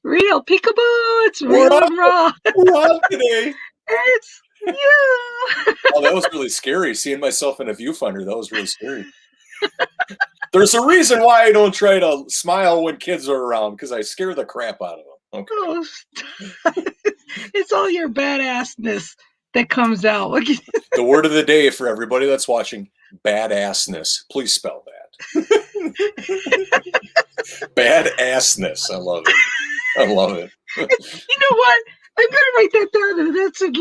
Real peekaboo. It's We're real on, and raw. we're on today. It's you. Oh, that was really scary. Seeing myself in a viewfinder, that was really scary. There's a reason why I don't try to smile when kids are around, because I scare the crap out of them. Okay. Oh, it's all your badassness that comes out. Look at The word of the day for everybody that's watching: badassness. Please spell that. Badassness. I love it. I love it. you know what? I'm gonna write that down. That's in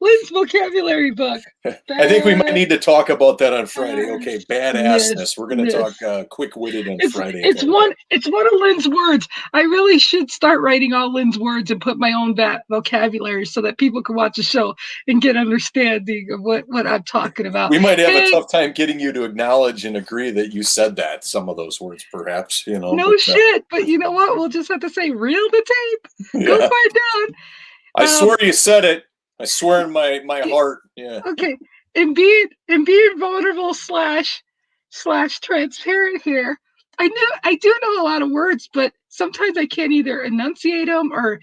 Lynn's vocabulary book. I think we might need to talk about that on Friday. Okay, badassness. Yes, We're going to yes. talk quick-witted on Friday. It's one of Lynn's words. I really should start writing all Lynn's words and put my own vocabulary so that people can watch the show and get understanding of what I'm talking about. We might have a tough time getting you to acknowledge and agree that you said that, some of those words, perhaps. No shit, but you know what? We'll just have to say, reel the tape. Go find out. I swear you said it. I swear in my heart. Yeah. Okay. And being vulnerable / transparent here. I do know a lot of words, but sometimes I can't either enunciate them or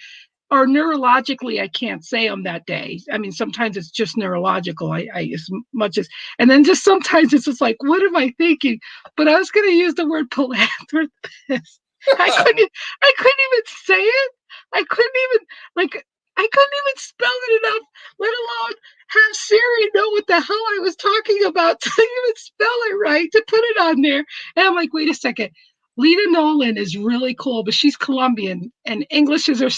neurologically I can't say them that day. I mean, sometimes it's just neurological. I as much as, and then just sometimes it's just like, what am I thinking? But I was going to use the word philanthropist. I couldn't even say it. I couldn't even spell it enough, let alone have Siri know what the hell I was talking about to even spell it right, to put it on there. And I'm like, wait a second. Lita Nolan is really cool, but she's Colombian and English is her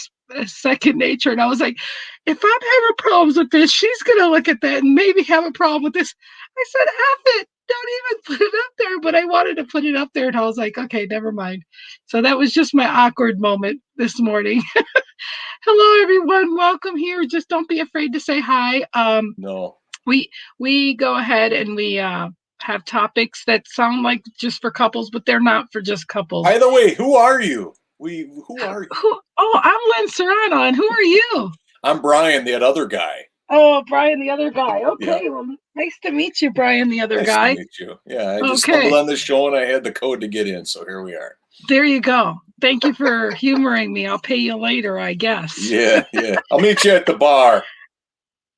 second nature. And I was like, if I'm having problems with this, she's going to look at that and maybe have a problem with this. I said, F it. Don't even put it up there. But I wanted to put it up there. And I was like, okay, never mind. So that was just my awkward moment this morning. Hello, everyone. Welcome here. Just don't be afraid to say hi. No. We go ahead and we have topics that sound like just for couples, but they're not for just couples. By the way, who are you? Who are you? I'm Lynn Serrano, and who are you? I'm Brian, the other guy. Oh, Brian, the other guy. Okay, yeah. Well, nice to meet you, Brian, the other guy. Nice to meet you. Yeah, I just stumbled on this show and I had the code to get in, so here we are. There you go. Thank you for humoring me. I'll pay you later, I guess. Yeah. I'll meet you at the bar.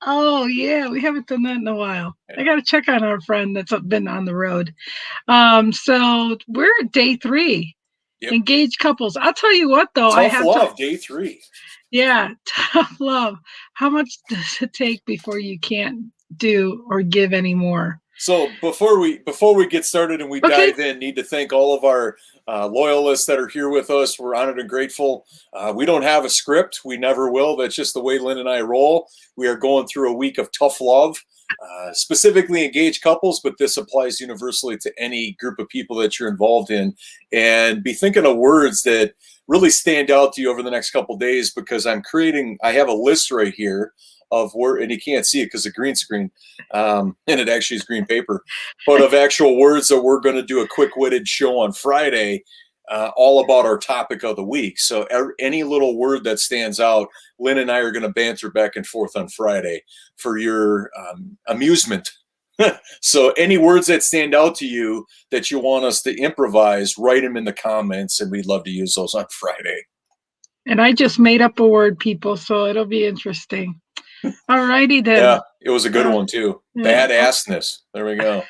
Oh, yeah. We haven't done that in a while. Yeah. I got to check on our friend that's been on the road. So we're at day 3. Yep. Engaged couples. I'll tell you what, though. Tough love, day 3. Yeah, tough love. How much does it take before you can't do or give anymore? So before we get started and we dive in, need to thank all of our loyalists that are here with us. We're honored and grateful. We don't have a script. We never will. That's just the way Lynn and I roll. We are going through a week of tough love, specifically engaged couples, but this applies universally to any group of people that you're involved in. And be thinking of words that really stand out to you over the next couple of days, because I have a list right here of word, and you can't see it because of green screen, and it actually is green paper, but of actual words that we're going to do a quick-witted show on Friday, all about our topic of the week. So any little word that stands out, Lynn and I are going to banter back and forth on Friday for your amusement. So any words that stand out to you that you want us to improvise, write them in the comments, and we'd love to use those on Friday. And I just made up a word, people, so it'll be interesting. All righty then. Yeah, it was a good one too. Yeah. Badassness. There we go.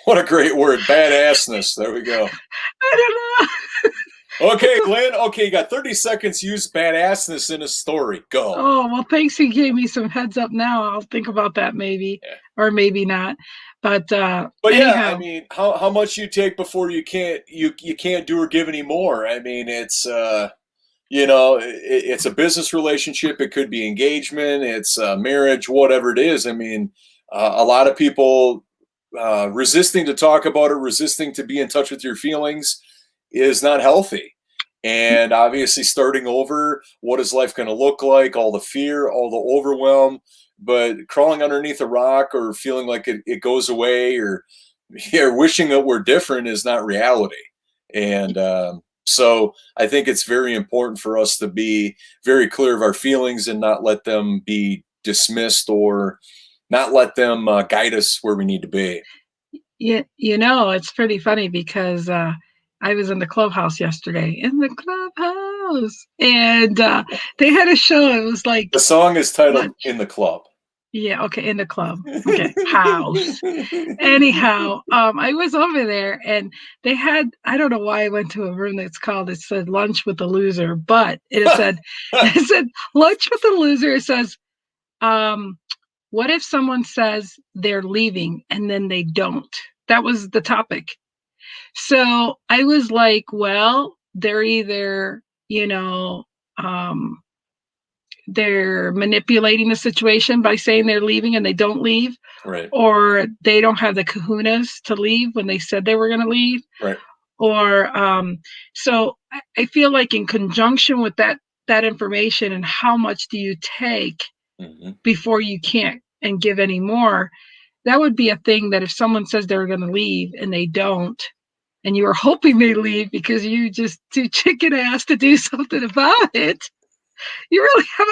What a great word. Badassness. There we go. I don't know. Okay, Glenn. Okay, you got 30 seconds to use badassness in a story. Go. Oh, well, thanks. You gave me some heads up now. I'll think about that maybe, or maybe not. But anyhow. Yeah, I mean, how much you take before you can't do or give anymore. I mean, it's it's a business relationship. It could be engagement. It's marriage, whatever it is. I mean, a lot of people resisting to talk about it, resisting to be in touch with your feelings is not healthy. And obviously starting over, what is life going to look like? All the fear, all the overwhelm, but crawling underneath a rock or feeling like it goes away or wishing that we're different is not reality. And, so I think it's very important for us to be very clear of our feelings and not let them be dismissed or not let them guide us where we need to be. Yeah, it's pretty funny because I was in the clubhouse yesterday, in the clubhouse, and they had a show. It was like The song is titled lunch. "In the Club." Yeah, okay, in the club. Okay, house. Anyhow, I was over there and they had, I don't know why I went to a room that's called, it said lunch with the loser, but it said, it said lunch with the loser. It says, um, what if someone says they're leaving and then they don't? That was the topic. So I was like, well, they're either, um, they're manipulating the situation by saying they're leaving and they don't leave, Right. or they don't have the kahunas to leave when they said they were going to leave, Right. or so I feel like in conjunction with that information and how much do you take before you can't and give any more, that would be a thing that if someone says they're going to leave and they don't, and you are hoping they leave because you just too chicken ass to do something about it, you really have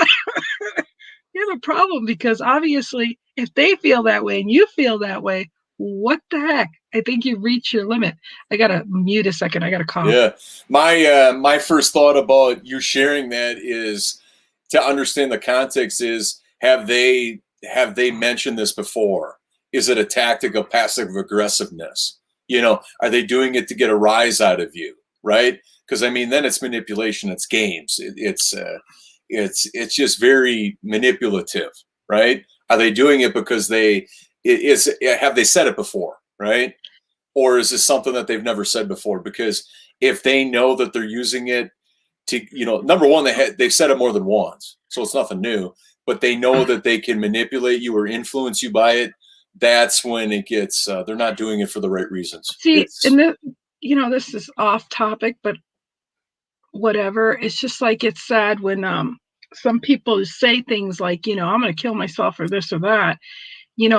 you have a problem, because obviously if they feel that way and you feel that way, what the heck? I think you reach your limit. I gotta mute a second. I gotta cough. Yeah. My first thought about you sharing that is to understand the context is have they mentioned this before? Is it a tactic of passive aggressiveness? Are they doing it to get a rise out of you? Right? Because I mean, then it's manipulation. It's games. It's just very manipulative, right? Are they doing it because have they said it before, right? Or is this something that they've never said before? Because if they know that they're using it to, number one, they've said it more than once, so it's nothing new. But they know that they can manipulate you or influence you by it. That's when it gets. They're not doing it for the right reasons. See, and this is off topic, but whatever. It's just like it's sad when some people say things like, I'm going to kill myself or this or that,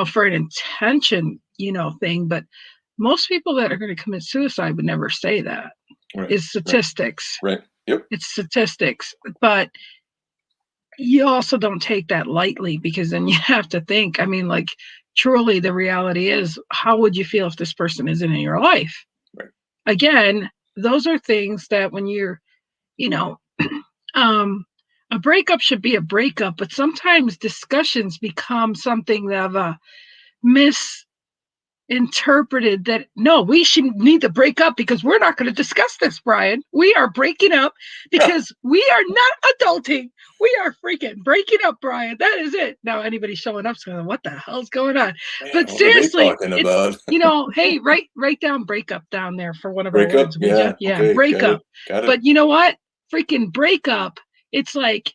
for an intention, thing. But most people that are going to commit suicide would never say that. Right. It's statistics. Right. Yep. It's statistics. But you also don't take that lightly, because then you have to think, I mean, like, truly the reality is, how would you feel if this person isn't in your life? Right. Again, those are things that when you're, a breakup should be a breakup, but sometimes discussions become something of a misinterpreted that, no, we shouldn't need to break up because we're not going to discuss this, Brian. We are breaking up because we are not adulting. We are freaking breaking up, Brian. That is it. Now anybody showing up is going, what the hell's going on? Man, but what seriously, are they talking about? hey, write down breakup down there for one of break our up? words. Yeah. Yeah, Okay, break up. Got it. But you know what? Freaking breakup. It's like,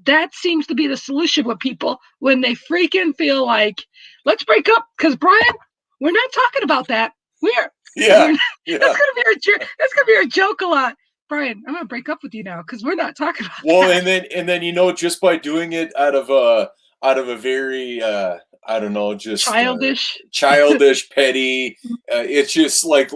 that seems to be the solution with people when they freaking feel like, let's break up because Brian, we're not talking about that. That's gonna be our joke a lot. Brian, I'm gonna break up with you now because we're not talking about that. Well, and then just by doing it out of a very I don't know, just childish, petty. It's just like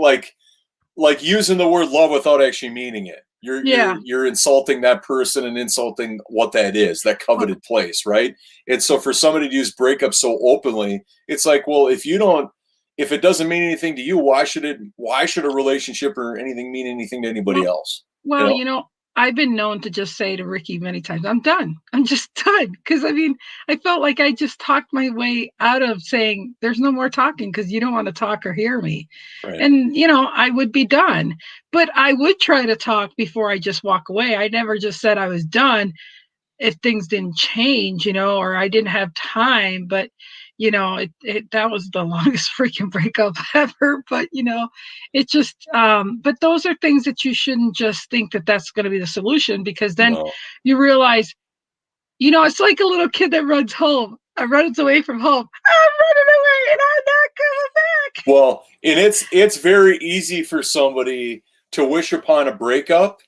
using the word love without actually meaning it. You're insulting that person and insulting what that is, that coveted place, right? And so for somebody to use breakup so openly, it's like, well, if it doesn't mean anything to you, why should a relationship or anything mean anything to anybody else? Well, I've been known to just say to Ricky many times, I'm done. I'm just done. Because I felt like I just talked my way out of saying there's no more talking because you don't want to talk or hear me. Right. And, I would be done. But I would try to talk before I just walk away. I never just said I was done if things didn't change, or I didn't have time. But, that was the longest freaking breakup ever. But, it just, but those are things that you shouldn't just think that that's going to be the solution, because then you realize, it's like a little kid that runs away from home. I'm running away and I'm not coming back. Well, and it's very easy for somebody to wish upon a breakup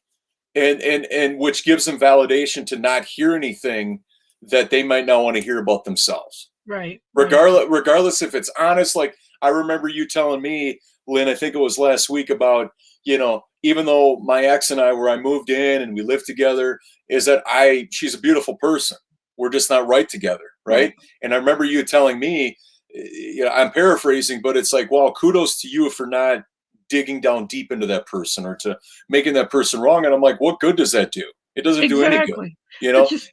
and which gives them validation to not hear anything that they might not want to hear about themselves. Right. Regardless if it's honest. Like, I remember you telling me, Lynn, I think it was last week, about, even though my ex and I, where I moved in and we lived together, is that she's a beautiful person. We're just not right together. Right. And I remember you telling me, I'm paraphrasing, but it's like, well, kudos to you for not digging down deep into that person or to making that person wrong. And I'm like, what good does that do? It doesn't do any good. Exactly. You But know, just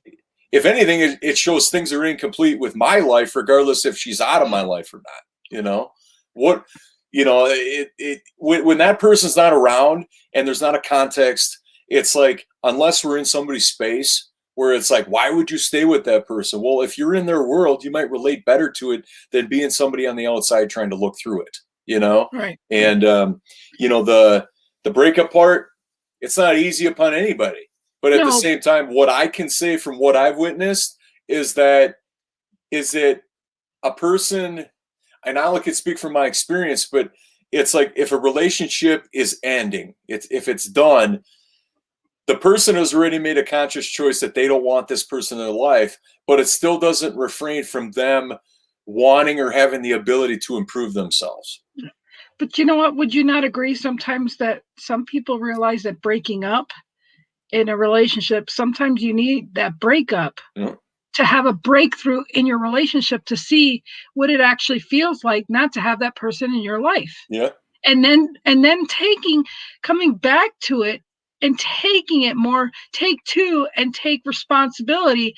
if anything, it shows things are incomplete with my life, regardless if she's out of my life or not. You know, what, when that person's not around and there's not a context, it's like, unless we're in somebody's space where it's like, why would you stay with that person? Well, if you're in their world, you might relate better to it than being somebody on the outside trying to look through it, you know? right. And, the breakup part, it's not easy upon anybody. But at the No, same time, what I can say from what I've witnessed is that a person, and I can speak from my experience, but it's like if a relationship is ending, if it's done, the person has already made a conscious choice that they don't want this person in their life, but it still doesn't refrain from them wanting or having the ability to improve themselves. but you know what? Would you not agree sometimes that some people realize that breaking up in a relationship, sometimes you need that breakup Yeah. to have a breakthrough in your relationship to see what it actually feels like not to have that person in your life. Yeah. And then coming back to it and taking it more, take two and take responsibility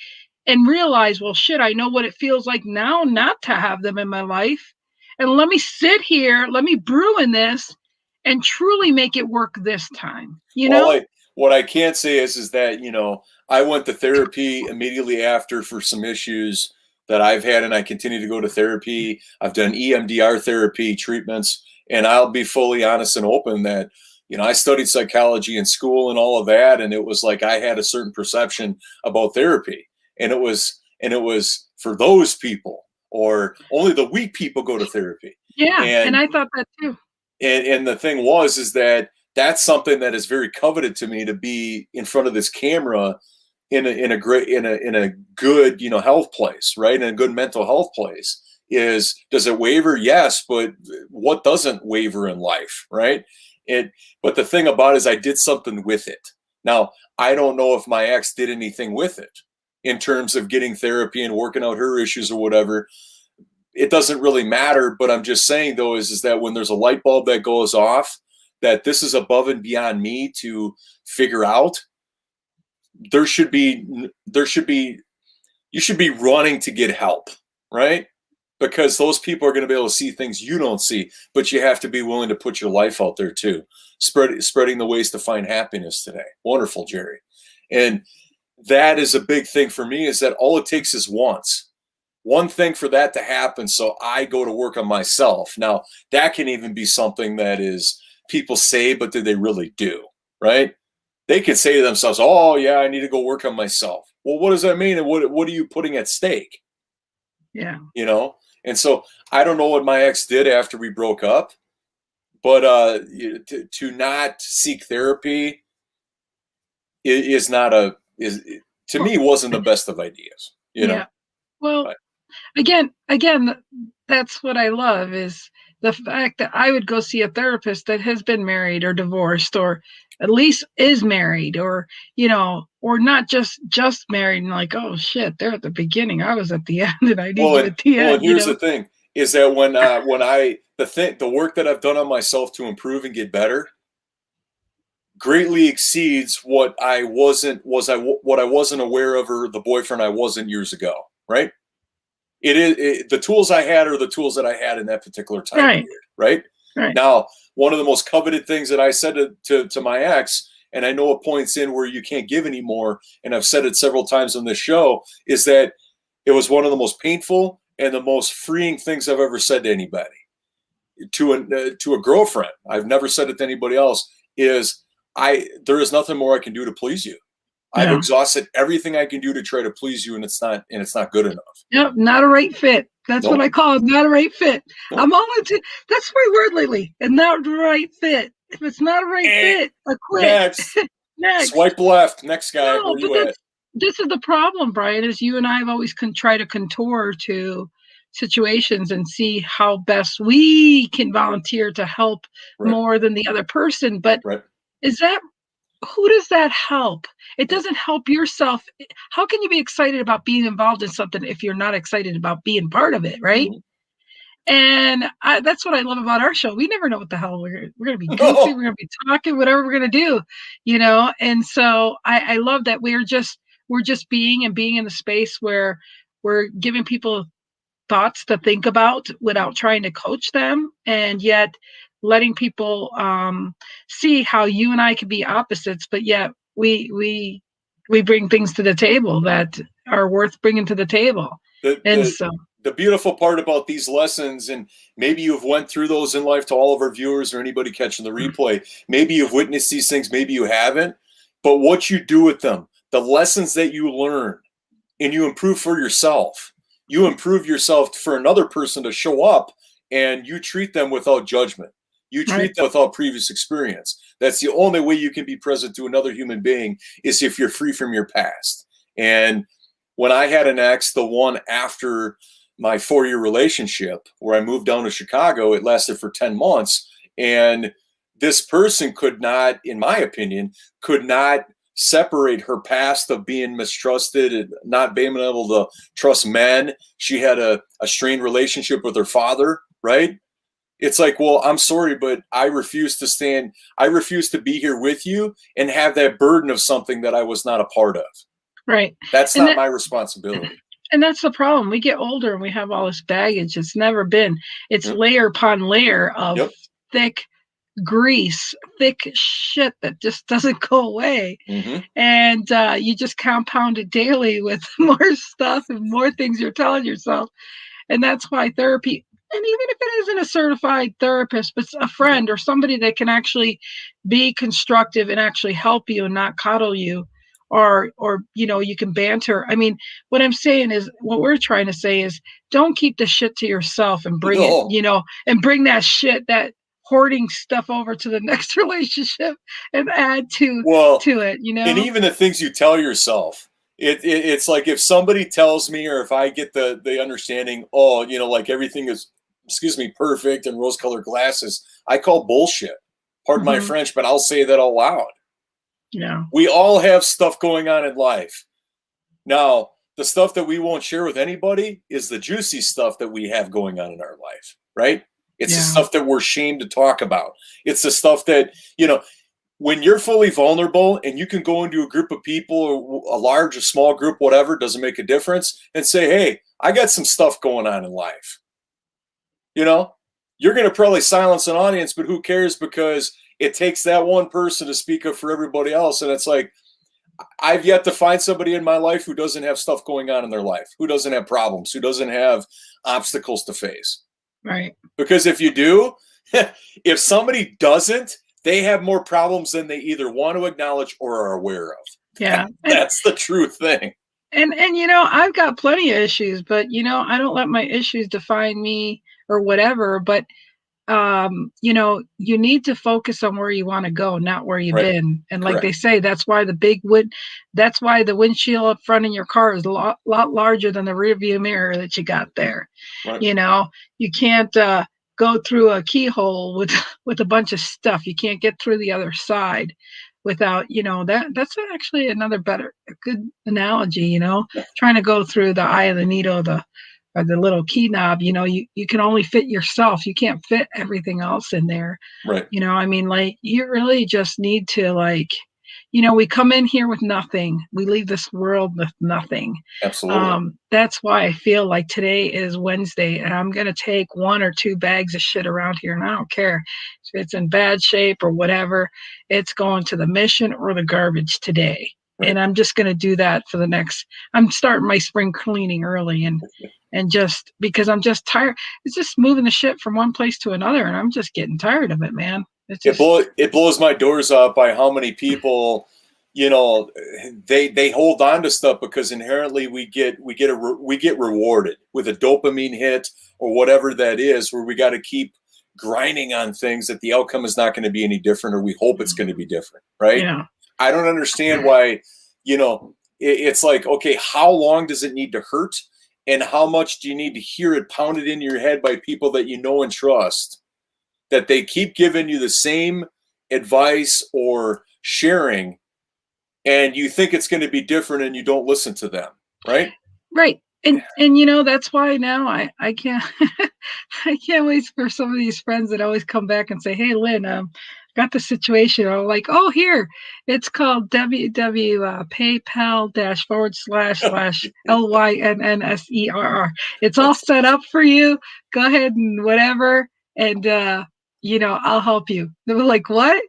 and realize, well, shit, I know what it feels like now not to have them in my life. And let me sit here, let me brew in this and truly make it work this time, you know? What I can't say is that, I went to therapy immediately after for some issues that I've had, and I continue to go to therapy. I've done EMDR therapy treatments, and I'll be fully honest and open that, I studied psychology in school and all of that, and it was like I had a certain perception about therapy, and it was for those people, or only the weak people go to therapy. Yeah. And And I thought that too. and the thing is that that's something that is very coveted to me, to be in front of this camera in a good, health place, right? In a good mental health place. Does it waver? Yes, but what doesn't waver in life, right? But the thing about it is I did something with it. Now, I don't know if my ex did anything with it in terms of getting therapy and working out her issues or whatever. It doesn't really matter, but I'm just saying though is that when there's a light bulb that goes off, that this is above and beyond me to figure out, there should be you should be running to get help, right? Because those people are going to be able to see things you don't see, but you have to be willing to put your life out there too. Spreading the ways to find happiness today. Wonderful, Jerry. And that is a big thing for me, is that all it takes is one thing for that to happen. So I go to work on myself. Now that can even be something that is people say, but do they really do? Right? They can say to themselves, "Oh yeah, I need to go work on myself." Well, what does that mean? And what are you putting at stake? Yeah. And so I don't know what my ex did after we broke up, but to not seek therapy is not is to Well, me wasn't the best of ideas. yeah. Well, But, again, that's what I love is the fact that I would go see a therapist that has been married or divorced, or at least is married, or or not just married and like, oh shit, they're at the beginning, I was at the end, and I need you at the and end, here's the thing: is that the work that I've done on myself to improve and get better greatly exceeds what I wasn't aware of, or the boyfriend I wasn't years ago. Right? The tools I had are the tools that I had in that particular time Right, period. Right? right. Now, one of the most coveted things that I said to my ex, and I know it points in where you can't give anymore, and I've said it several times on this show, is that it was one of the most painful and the most freeing things I've ever said to anybody. To a girlfriend, I've never said it to anybody else, is there is nothing more I can do to please you. I've Yeah. exhausted everything I can do to try to please you, and it's not good enough. Yep, not a right fit. That's what Nope. I call it, not a right fit. Nope. I'm all into that's my word lately. And not the right fit. If it's not a right fit, I quit. Next. Next. Swipe left. Next guy. No, Where but you at? this is the problem, Brian, is you and I have always try to contour to situations and see how best we can volunteer to help Right. more than the other person. But Right. is that who does that help? It doesn't help yourself. How can you be excited about being involved in something if you're not excited about being part of it, right? Mhm. And that's what I love about our show. We never know what the hell we're going to be goofy. No. We're going to be talking, whatever we're going to do, you know? And so I love that we're just being in the space where we're giving people thoughts to think about without trying to coach them, and yet letting people see how you and I could be opposites, but yet we bring things to the table that are worth bringing to the table. The, And the, so, the beautiful part about these lessons, and maybe you've went through those in life, to all of our viewers or anybody catching the replay, maybe you've witnessed these things, maybe you haven't, but what you do with them, the lessons that you learn, and you improve for yourself, you improve yourself for another person to show up, and you treat them without judgment. You treat them without previous experience. That's the only way you can be present to another human being, is if you're free from your past. And when I had an ex, the one after my 4-year relationship, where I moved down to Chicago, it lasted for 10 months. And this person could not, in my opinion, could not separate her past of being mistrusted and not being able to trust men. She had a strained relationship with her father, right? It's like, well, I'm sorry, but I refuse to be here with you and have that burden of something that I was not a part of. right. That's And not my responsibility. and that's the problem. We get older and we have all this baggage. It's layer upon layer of thick grease, thick shit that just doesn't go away. Mm-hmm. And you just compound it daily with more stuff and more things you're telling yourself. And that's why therapy, and even if it isn't a certified therapist, but a friend or somebody that can actually be constructive and actually help you and not coddle you, or you can banter. I mean, what I'm saying is, what we're trying to say is, don't keep the shit to yourself and bring it, and bring that shit, that hoarding stuff, over to the next relationship and add to it, And even the things you tell yourself, it's like, if somebody tells me, or if I get the understanding, like everything is, perfect and rose-colored glasses, I call bullshit. Pardon my French, but I'll say that out loud. Yeah. We all have stuff going on in life. Now, the stuff that we won't share with anybody is the juicy stuff that we have going on in our life, right? It's the stuff that we're ashamed to talk about. It's the stuff that, when you're fully vulnerable and you can go into a group of people, or a large or small group, whatever, doesn't make a difference, and say, hey, I got some stuff going on in life. You're going to probably silence an audience, but who cares? Because it takes that one person to speak up for everybody else. And it's like, I've yet to find somebody in my life who doesn't have stuff going on in their life, who doesn't have problems, who doesn't have obstacles to face. Right. Because if you do, if somebody doesn't, they have more problems than they either want to acknowledge or are aware of. Yeah. That's the true thing. And I've got plenty of issues, but I don't let my issues define me or whatever. But you need to focus on where you want to go, not where you've been. And like they say, that's why the windshield up front in your car is a lot larger than the rear view mirror that you got there. Right. You can't go through a keyhole with a bunch of stuff. You can't get through the other side without, that's actually a good analogy, trying to go through the eye of the needle, or the little key knob, you can only fit yourself. You can't fit everything else in there. Right. You really just need to, we come in here with nothing. We leave this world with nothing. Absolutely. That's why I feel like today is Wednesday, and I'm going to take 1 or 2 bags of shit around here, and I don't care if it's in bad shape or whatever. It's going to the mission or the garbage today. Right. And I'm just going to do that for I'm starting my spring cleaning early, and just because I'm just tired. It's just moving the shit from one place to another, and I'm just getting tired of it, man. It blows my doors up by how many people, they hold on to stuff because inherently we get rewarded with a dopamine hit or whatever that is, where we got to keep grinding on things that the outcome is not going to be any different, or we hope it's going to be different, right? Yeah. I don't understand why, it's like, okay, how long does it need to hurt? And how much do you need to hear it pounded in your head by people that you know and trust, that they keep giving you the same advice or sharing, and you think it's going to be different and you don't listen to them, right? Right. And that's why now I can't I can't wait for some of these friends that always come back and say, "Hey, Lynn, got the situation." I'm like, "Oh, here, it's called PayPal //LYNNSERR. It's all set up for you. Go ahead and whatever, and I'll help you." They were like, "What?"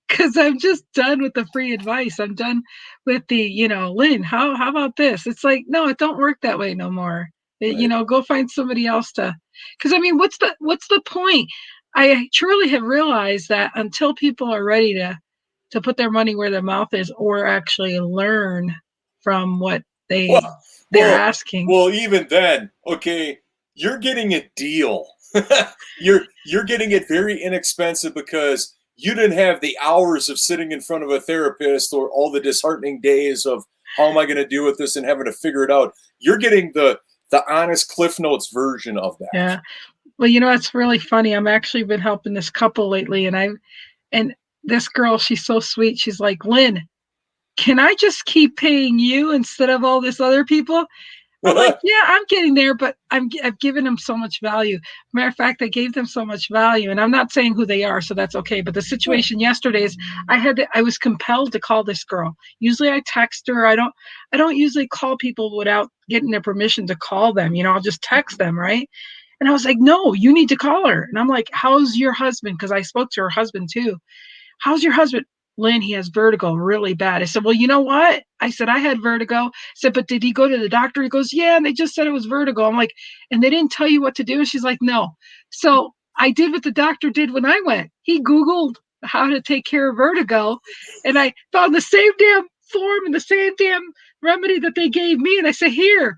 Because I'm just done with the free advice. I'm done with the, Lynn, how about this? It's like, no, it don't work that way no more. Right. Go find somebody else to. Because I mean, what's the point? I truly have realized that until people are ready to put their money where their mouth is, or actually learn from what they're Well, well, asking. well. Even then, okay, you're getting a deal. you're getting it very inexpensive because you didn't have the hours of sitting in front of a therapist or all the disheartening days of how am I going to deal with this and having to figure it out. You're getting the honest Cliff Notes version of that. Yeah. Well, it's really funny. I'm actually been helping this couple lately, and this girl, she's so sweet. She's like, "Lynn, can I just keep paying you instead of all this other people?" I'm like, "Yeah, I'm getting there, but I've given them so much value. Matter of fact, I gave them so much value, and I'm not saying who they are, so that's okay. But the situation yesterday is I was compelled to call this girl. Usually I text her. I don't usually call people without getting their permission to call them. I'll just text them, right? And I was like, "No, you need to call her." And I'm like, "How's your husband?" Because I spoke to her husband too. "How's your husband?" "Lynn, he has vertigo really bad." I said, "Well, you know what?" I said, "I had vertigo." I said, "But did he go to the doctor?" He goes, "Yeah, and they just said it was vertigo." I'm like, "And they didn't tell you what to do?" She's like, "No." So I did what the doctor did when I went. He Googled how to take care of vertigo, and I found the same damn form and the same damn remedy that they gave me. And I said, "Here,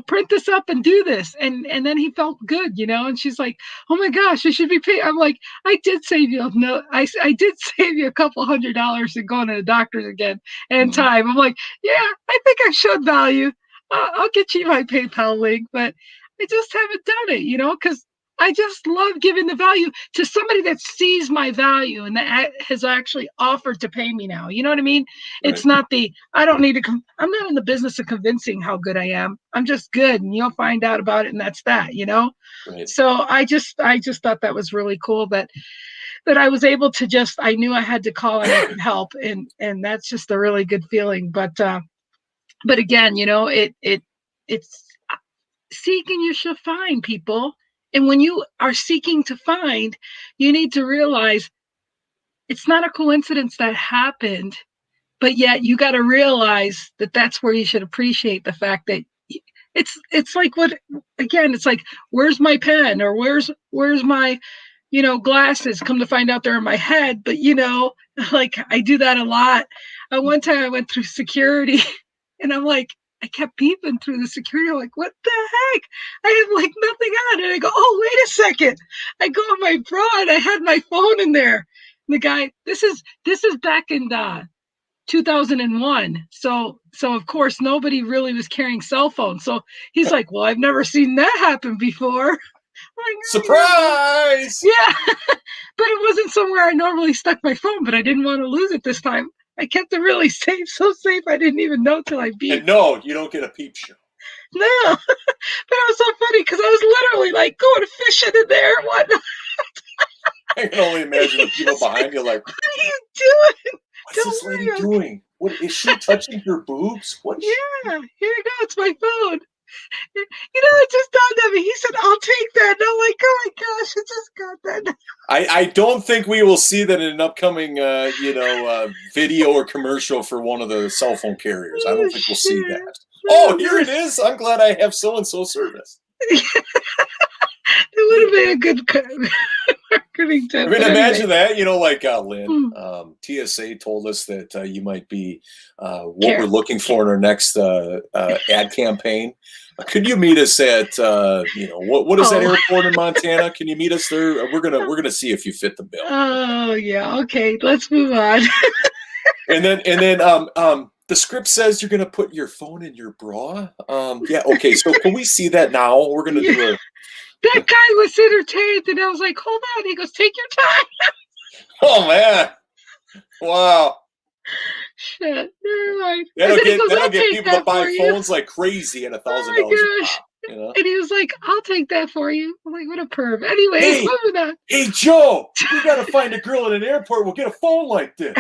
print this up and do this." And then he felt good, and she's like, "Oh my gosh, I should be paid." I'm like, "I did save you, no, I did save you a couple $100 in going to the doctors again and Mhm. time." I'm like, "Yeah, I think I showed value. I'll get you my PayPal link, but I just haven't done it, because I just love giving the value to somebody that sees my value and that has actually offered to pay me now. You know what I mean? It's Right. not I don't need to, I'm not in the business of convincing how good I am. I'm just good, and you'll find out about it. And that's that. Right. So I just thought that was really cool that I was able to I knew I had to call and I could help. And that's just a really good feeling. But again, it's seek and you shall find, people. And when you are seeking to find, you need to realize it's not a coincidence that happened, but yet you got to realize that that's where you should appreciate the fact that it's like it's like, where's my pen, or where's my glasses? Come to find out they're in my head. But like, I do that a lot. One time I went through security and I'm like, I kept peeping through the security. I'm like, what the heck? I have like nothing on. And I go, oh, wait a second. I go on my bra and I had my phone in there. And the guy, this is back in 2001. So of course nobody really was carrying cell phones. So he's like, well, I've never seen that happen before. I'm like, oh, Surprise! yeah. Yeah. But it wasn't somewhere I normally stuck my phone, but I didn't want to lose it this time. I kept it really safe, so safe I didn't even know till I And beeped. no, you don't get a peep show. No. But it was so funny because I was literally like going fishing in there and whatnot. I can only imagine the people He's like, behind you like, what are you doing? what's Don't this lady worry. doing? What is she touching your boobs? What is she? Yeah, here you go. It's my phone. It just dawned on me. He said, I'll take that. And I'm like, oh my gosh, I just got that. I don't think we will see that in an upcoming, video or commercial for one of the cell phone carriers. I Oh, don't think we'll see shit. that. Oh, Oh, here it is. I'm glad I have so and so service. it would have been a good marketing I tip. mean, But imagine anyway, that. Like Lynn, hmm, TSA told us that you might be what we're care. looking for in our next ad campaign. Could you meet us at what is that Oh, airport in Montana? Can you meet us there? We're gonna see if you fit the bill. oh yeah. Okay, let's move on. And then the script says you're gonna put your phone in your bra. Yeah, okay. So can we see that now? We're gonna Yeah, do a. that guy was entertained, and I was like, hold on. He goes, take your time. Oh man! Wow. Shit. Never mind. And then he goes, That'll I'll get take people to that buy for you. phones like crazy at Oh $1,000 a my gosh. pop. You know. And he was like, I'll take that for you. I'm like, what a perv. Anyways, moving on. Hey, Joe, we got to find a girl at an airport. We'll get a phone like this.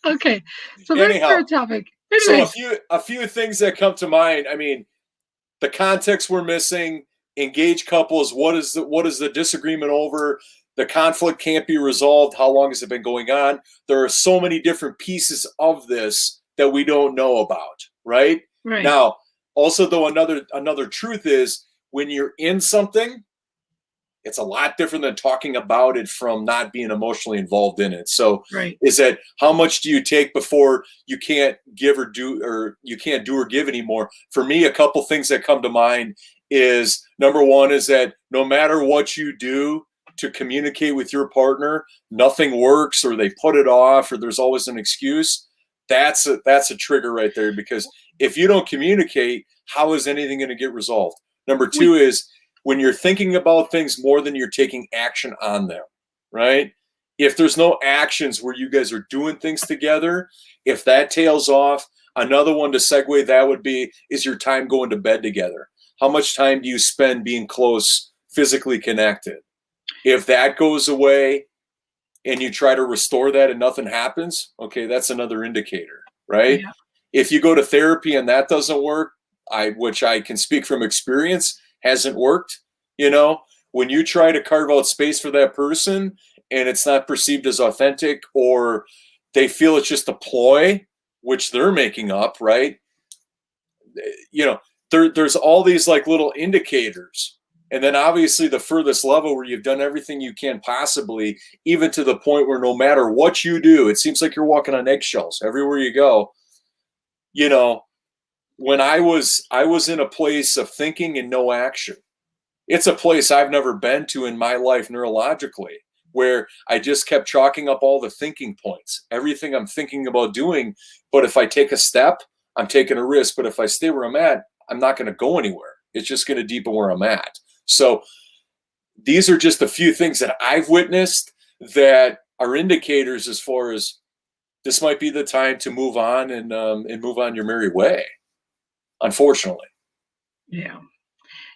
Okay. So that's Anyhow, our topic. so Anyways. a few things that come to mind. I mean, the context we're missing, engaged couples, what is the disagreement over? The conflict can't be resolved. How long has it been going on? There are so many different pieces of this that we don't know about, right? Right. Now, also though, another truth is when you're in something, it's a lot different than talking about it from not being emotionally involved in it. So right. Is that how much do you take before you can't give or do, or you can't do or give anymore? For me, a couple things that come to mind is, number one is that no matter what you do to communicate with your partner, nothing works, or they put it off, or there's always an excuse. That's a trigger right there, because if you don't communicate, how is anything going to get resolved? Number two is when you're thinking about things more than you're taking action on them, right? If there's no actions where you guys are doing things together, if that tails off, another one to segue that would be, is your time going to bed together? How much time do you spend being close, physically connected? If that goes away and you try to restore that and nothing happens, okay, that's another indicator, right? Yeah. If you go to therapy and that doesn't work, which I can speak from experience, hasn't worked. You know, when you try to carve out space for that person and it's not perceived as authentic, or they feel it's just a ploy, which they're making up, right? You know, there's all these like little indicators. And then obviously the furthest level where you've done everything you can possibly, even to the point where no matter what you do, it seems like you're walking on eggshells everywhere you go. You know, when I was in a place of thinking and no action. It's a place I've never been to in my life neurologically, where I just kept chalking up all the thinking points, everything I'm thinking about doing. But if I take a step, I'm taking a risk. But if I stay where I'm at, I'm not going to go anywhere. It's just going to deepen where I'm at. So these are just a few things that I've witnessed that are indicators as far as this might be the time to move on and move on your merry way. Unfortunately. Yeah.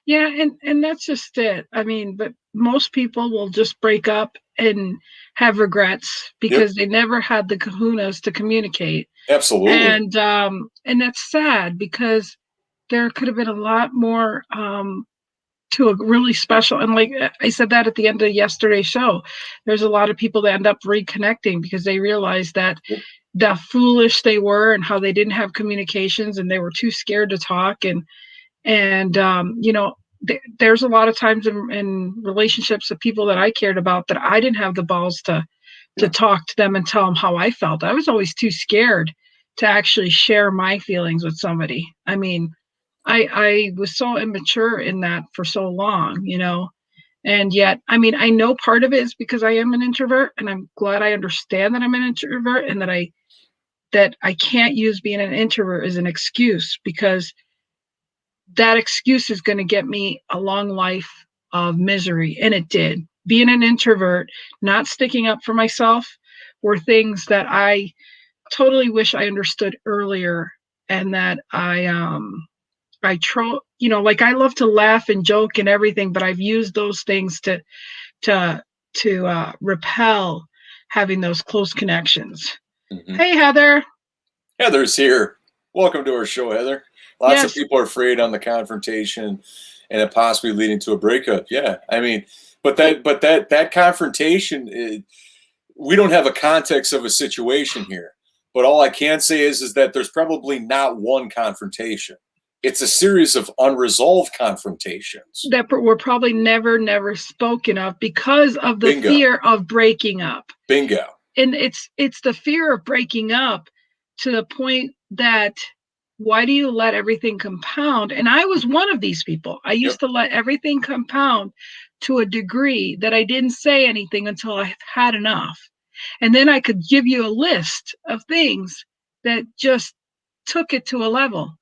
Yeah, and that's just it. I mean, but most people will just break up and have regrets because they never had the kahunas to communicate. Absolutely. And that's sad because there could have been a lot more to a really special, and like I said that at the end of yesterday's show, there's a lot of people that end up reconnecting because they realize that the foolish they were and how they didn't have communications and they were too scared to talk, and you know, there's a lot of times in relationships of people that I cared about that I didn't have the balls to talk to them and tell them how I felt. I was always too scared to actually share my feelings with somebody. I mean, I was so immature in that for so long, you know. And yet, I mean, I know part of it is because I am an introvert, and I'm glad I understand that I'm an introvert, and that I can't use being an introvert as an excuse, because that excuse is going to get me a long life of misery. And it did. Being an introvert, not sticking up for myself, were things that I totally wish I understood earlier, and that you know, like I love to laugh and joke and everything, but I've used those things to repel having those close connections. Mm-hmm. Hey, Heather. Heather's here. Welcome to our show, Heather. Lots of people are afraid on the confrontation and it possibly leading to a breakup. Yeah, I mean, but that confrontation, we don't have a context of a situation here. But all I can say is that there's probably not one confrontation. It's a series of unresolved confrontations that were probably never spoken of because of the fear of breaking up. Bingo. And it's the fear of breaking up to the point that, why do you let everything compound? And I was one of these people. I used to let everything compound to a degree that I didn't say anything until I had enough. And then I could give you a list of things that just took it to a level.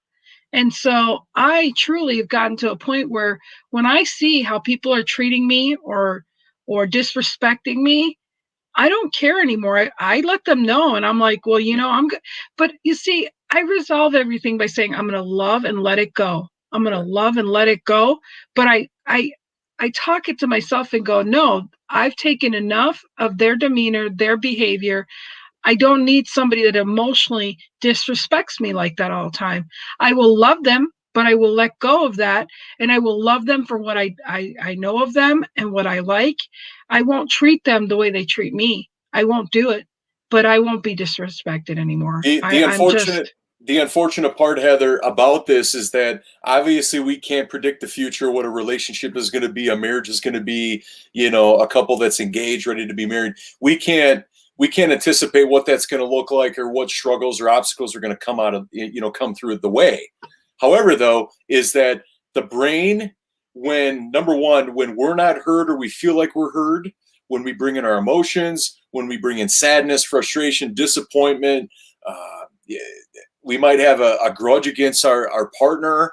And so I truly have gotten to a point where when I see how people are treating me or disrespecting me, I don't care anymore. I let them know, and I'm like, well, I'm good. But you see, I resolve everything by saying I'm going to love and let it go. I'm going to Right. love and let it go. But I talk it to myself and go, no, I've taken enough of their demeanor, their behavior. I don't need somebody that emotionally disrespects me like that all the time. I will love them, but I will let go of that, and I will love them for what I know of them and what I like. I won't treat them the way they treat me. I won't do it, but I won't be disrespected anymore. The the I'm unfortunate just the unfortunate part, Heather, about this is that obviously we can't predict the future, what a relationship is going to be, a marriage is going to be, a couple that's engaged, ready to be married. We can't anticipate what that's going to look like or what struggles or obstacles are going to come through the way. However, though, is that the brain, when number one, when we're not heard or we feel like we're heard, when we bring in our emotions, when we bring in sadness, frustration, disappointment, yeah, we might have a grudge against our partner.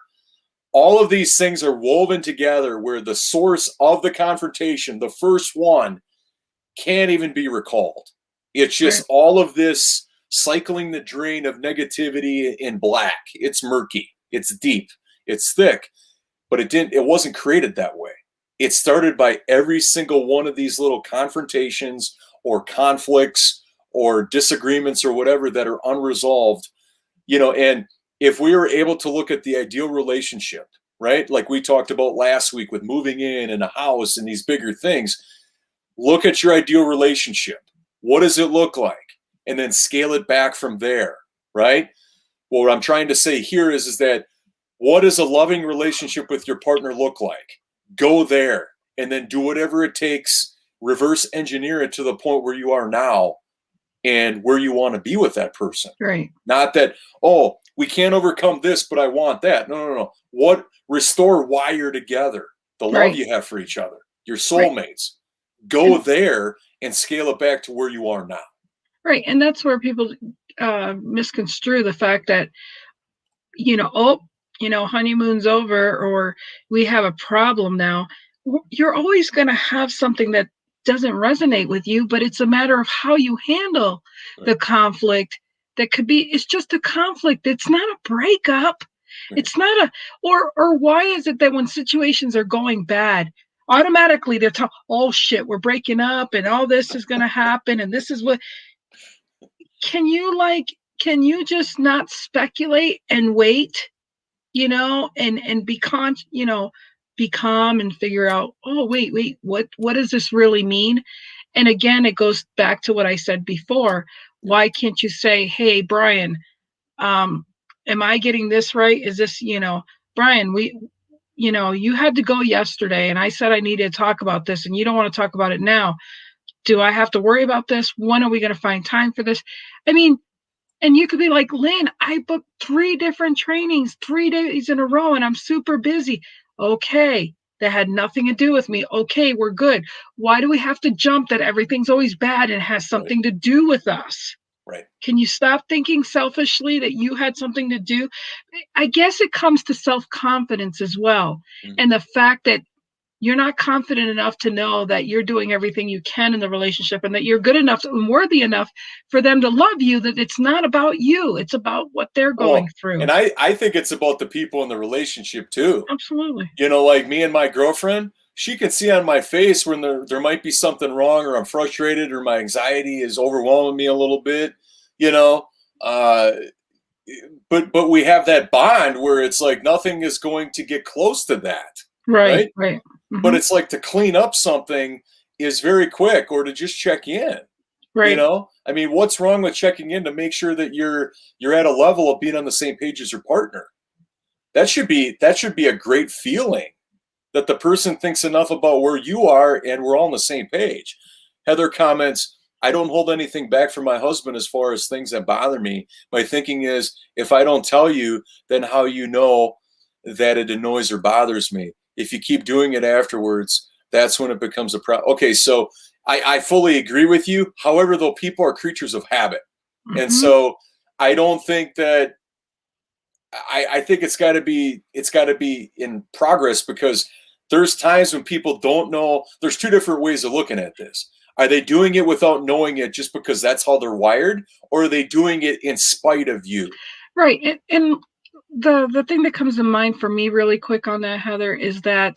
All of these things are woven together where the source of the confrontation, the first one, can't even be recalled. It's right, just all of this cycling the drain of negativity in black. It's murky, it's deep, it's thick, but it wasn't created that way. It started by every single one of these little confrontations or conflicts or disagreements or whatever that are unresolved. And if we were able to look at the ideal relationship, right, like we talked about last week with moving in and a house and these bigger things, look at your ideal relationship. What does it look like? And then scale it back from there, right? Well, what I'm trying to say here is that what does a loving relationship with your partner look like? Go there and then do whatever it takes, reverse engineer it to the point where you are now and where you want to be with that person. right. Not that, oh, we can't overcome this, but I want that. No, no, no. Restore why you're together, the love Right, you have for each other, your right. soulmates. Go And there and scale it back to where you are now. right. And that's where people misconstrue the fact that, oh, honeymoon's over, or we have a problem now. You're always going to have something that doesn't resonate with you, but it's a matter of how you handle Right, the conflict. It's just a conflict. It's not a breakup. right, It's not a, or why is it that when situations are going bad, automatically they're talking, oh shit, we're breaking up and all this is going to happen. And this is what, can you can you just not speculate and wait, and be calm and figure out, oh wait, what does this really mean? And again, it goes back to what I said before. yeah, Why can't you say, hey Brian, um am I getting this right? Is this, Brian, you had to go yesterday and I said I needed to talk about this and you don't want to talk about it now. Do I have to worry about this? When are we going to find time for this? I mean, and you could be like, Lynn, I booked 3 different trainings 3 days in a row and I'm super busy. Okay, that had nothing to do with me. Okay, we're good. Why do we have to jump that everything's always bad and has right, something to do with us? right. Can you stop thinking selfishly that you had something to do? I guess it comes to self confidence as well. Mhm. And the fact that you're not confident enough to know that you're doing everything you can in the relationship and that you're good enough and worthy enough for them to love you, that it's not about you, it's about what they're going Well, through. and I think it's about the people in the relationship too. Absolutely. Like me and my girlfriend, she can see on my face when there might be something wrong or I'm frustrated or my anxiety is overwhelming me a little bit, you know. Uh, but we have that bond where it's like nothing is going to get close to that, Right, right? right. But Hmm. it's like to clean up something is very quick or to just check in. Right. I mean, what's wrong with checking in to make sure that you're at a level of being on the same page as your partner? That should be a great feeling that the person thinks enough about where you are and we're all on the same page. Heather comments, I don't hold anything back from my husband as far as things that bother me. My thinking is if I don't tell you, then how you know that it annoys or bothers me? If you keep doing it afterwards, that's when it becomes a problem. Okay, so I fully agree with you. However, though, people are creatures of habit. And Hmm. so I don't think that I think it's got to be in progress because there's times when people don't know. There's two different ways of looking at this. Are they doing it without knowing it just because that's how they're wired, or are they doing it in spite of you? Right. And the thing that comes to mind for me really quick on that, Heather, is that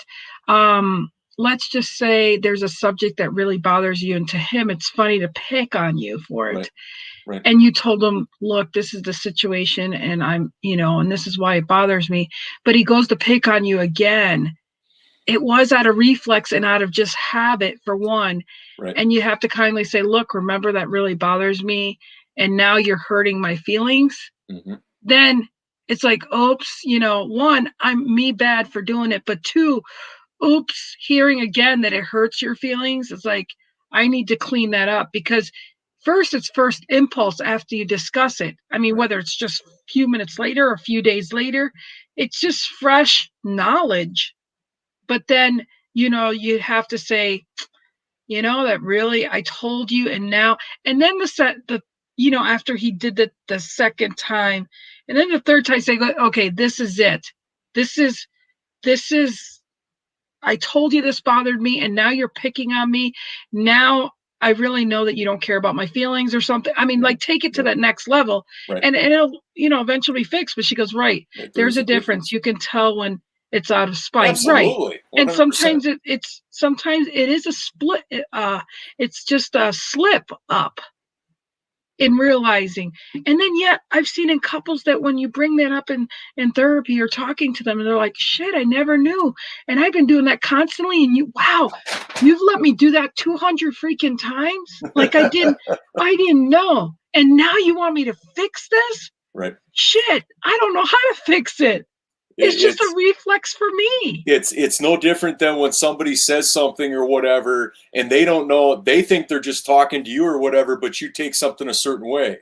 let's just say there's a subject that really bothers you, and to him it's funny to pick on you for it. Right. Right. And you told him, look, this is the situation, and and this is why it bothers me. But he goes to pick on you again. It was out of reflex and out of just habit, for one. Right. And you have to kindly say, look, remember that really bothers me, and now you're hurting my feelings. Mm-hmm. Then it's like, oops, one, I'm me bad for doing it, but two, oops, hearing again that it hurts your feelings. It's like, I need to clean that up, because first, it's first impulse after you discuss it. I mean, Right. whether it's just a few minutes later or a few days later, it's just fresh knowledge. But then, you have to say, that really, I told you, and now, and then after he did the second time, and then the third time, say, okay, this is it. This is, I told you this bothered me, and now you're picking on me. Now I really know that you don't care about my feelings or something. I mean, like, take it to that next level, Right. and it'll, eventually be fixed. But she goes, right, there's a difference. You can tell when it's out of spite. Absolutely. Right. 100%. And sometimes it is a split. It's just a slip up in realizing. And then yet I've seen in couples that when you bring that up in therapy or talking to them, and they're like, shit, I never knew. And I've been doing that constantly. And you've let me do that 200 freaking times. Like I didn't know. And now you want me to fix this? Right. Shit, I don't know how to fix it. It's just a reflex for me. It's no different than when somebody says something or whatever, and they don't know, they think they're just talking to you or whatever, but you take something a certain way.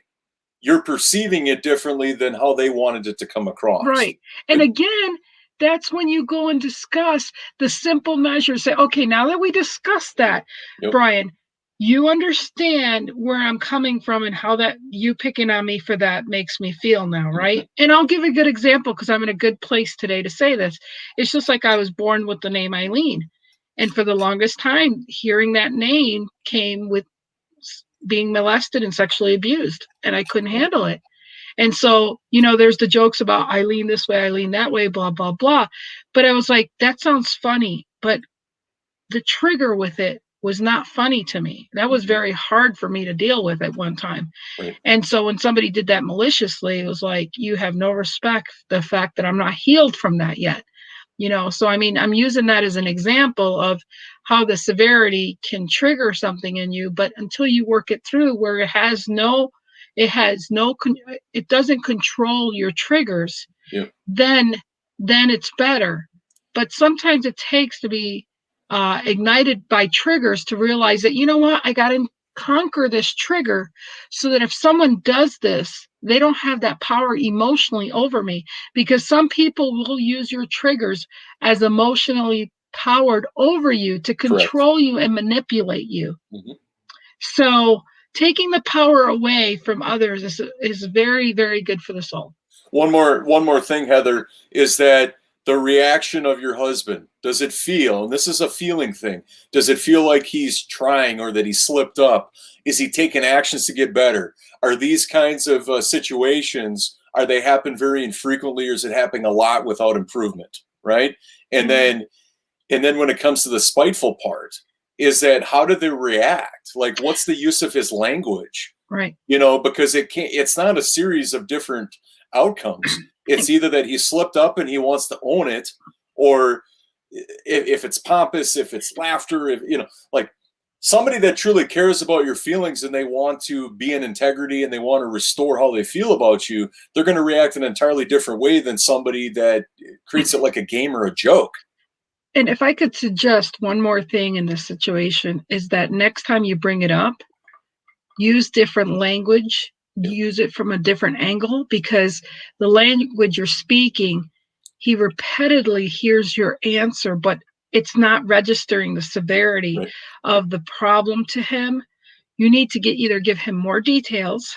You're perceiving it differently than how they wanted it to come across. Right. And again, that's when you go and discuss the simple measures. Say, okay, now that we discussed that, Yep. Brian, you understand where I'm coming from and how that you picking on me for that makes me feel now, right? Mm-hmm. And I'll give a good example because I'm in a good place today to say this. It's just like I was born with the name Eileen. And for the longest time, hearing that name came with being molested and sexually abused, and I couldn't handle it. And so, there's the jokes about Eileen this way, Eileen that way, blah, blah, blah. But I was like, that sounds funny. But the trigger with it was not funny to me. That was very hard for me to deal with at one time. Right. And so when somebody did that maliciously, it was like, you have no respect for the fact that I'm not healed from that yet. So I mean, I'm using that as an example of how the severity can trigger something in you, but until you work it through where it doesn't control your triggers, yeah, then it's better. But sometimes it takes to be ignited by triggers to realize that, you know what, I got to conquer this trigger so that if someone does this, they don't have that power emotionally over me, because some people will use your triggers as emotionally powered over you to control Correct. You and manipulate you. Mm-hmm. So taking the power away from others is very, very good for the soul. One more thing, Heather, is that the reaction of your husband, does it feel, and this is a feeling thing, does it feel like he's trying or that he slipped up? Is he taking actions to get better? Are these kinds of situations, are they happen very infrequently, or is it happening a lot without improvement, right? And then when it comes to the spiteful part, is that how do they react? Like, what's the use of his language? Right. Because it's not a series of different outcomes. It's either that he slipped up and he wants to own it, or if it's pompous, if it's laughter, if like somebody that truly cares about your feelings and they want to be in integrity and they want to restore how they feel about you, they're going to react in an entirely different way than somebody that treats it like a game or a joke. And if I could suggest one more thing in this situation, is that next time you bring it up, use different language, use it from a different angle, because the language you're speaking, he repeatedly hears your answer, but it's not registering the severity of the problem to him. You need to either give him more details,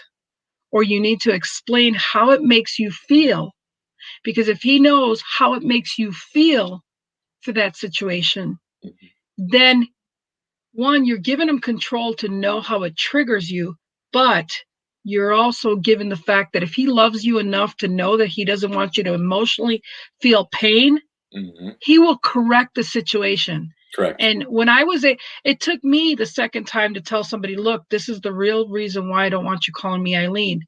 or you need to explain how it makes you feel. Because if he knows how it makes you feel for that situation, then one, you're giving him control to know how it triggers you, but you're also given the fact that if he loves you enough to know that he doesn't want you to emotionally feel pain, he will correct the situation. Correct. And when I was it took me the second time to tell somebody, look, this is the real reason why I don't want you calling me Eileen.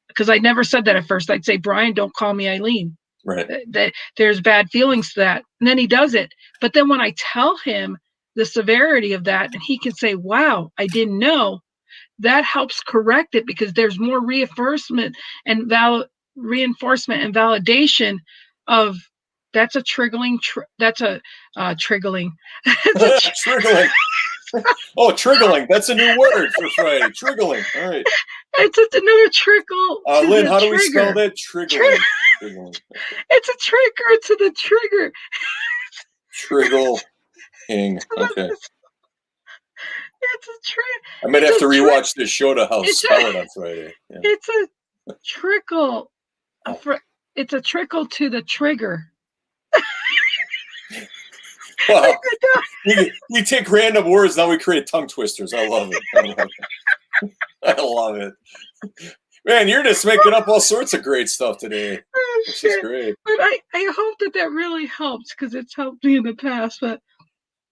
Because I never said that at first. I'd say, Brian, don't call me Eileen. Right. That there's bad feelings to that. And then he does it. But then when I tell him the severity of that, and he can say, wow, I didn't know, that helps correct it, because there's more reinforcement and validation of that's a triggering. That's a triggering. Triggling. Oh, triggling. That's a new word for Friday. Triggling. All right. It's another trickle. Lynn, how do we spell that? Triggling. Triggling. It's a trigger to the trigger. Triggling. Okay. It's a trick. I might have to rewatch this show to spell it on Friday. Yeah. It's a trickle. It's a trickle to the trigger. Wow. We take random words, now we create tongue twisters. I love it. I love it. Man, you're just making up all sorts of great stuff today. This is great. But I hope that really helps, because it's helped me in the past. But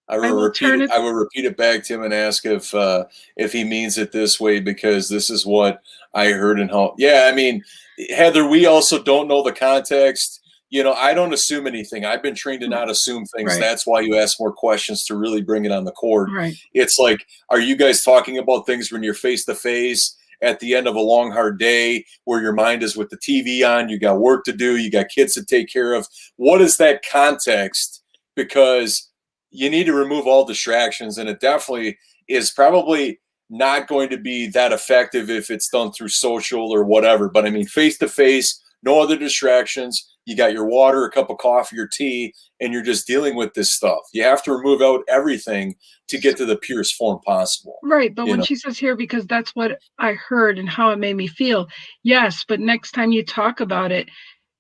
I will repeat it back to him and ask if he means it this way, because this is what I heard and how. Yeah, I mean, Heather, we also don't know the context. You know, I don't assume anything. I've been trained to not assume things. Right. That's why you ask more questions, to really bring it on the court. Right. It's like, are you guys talking about things when you're face to face at the end of a long, hard day, where your mind is with the TV on, you got work to do, you got kids to take care of? What is that context? Because you need to remove all distractions, and it definitely is probably not going to be that effective if it's done through social or whatever. But I mean, face to face, no other distractions. You got your water, a cup of coffee, your tea, and you're just dealing with this stuff. You have to remove out everything to get to the purest form possible. Right. But when she says here, because that's what I heard and how it made me feel. Yes. But next time you talk about it,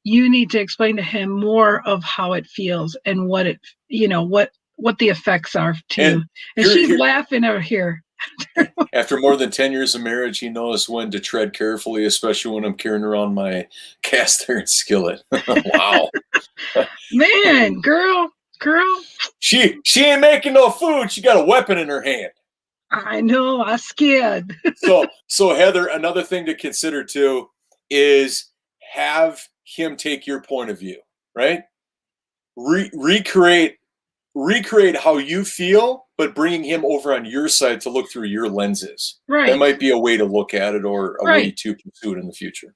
you need to explain to him more of how it feels and what it, what the effects are too. And she's laughing over here. After more than 10 years of marriage, he knows when to tread carefully, especially when I'm carrying around my cast iron skillet. Wow. Man, girl. She ain't making no food. She got a weapon in her hand. I know. I'm scared. So Heather, another thing to consider too is have him take your point of view, right? Recreate how you feel, but bringing him over on your side to look through your lenses. Right. That might be a way to look at it, or a way to pursue it in the future.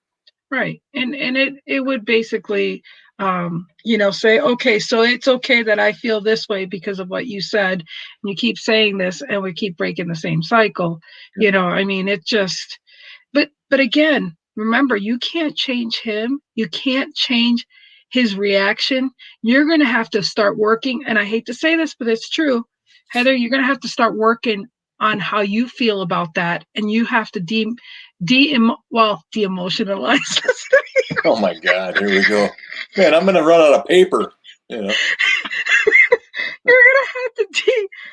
Right. And it would basically, say, okay, so it's okay that I feel this way because of what you said. And you keep saying this, and we keep breaking the same cycle. Yeah. I mean, it just, but again, remember, you can't change him. You can't change his reaction. You're going to have to start working. And I hate to say this, but it's true. Heather, you're going to have to start working on how you feel about that. And you have to de-emotionalize. Oh my God, here we go. Man, I'm going to run out of paper. You're going to have to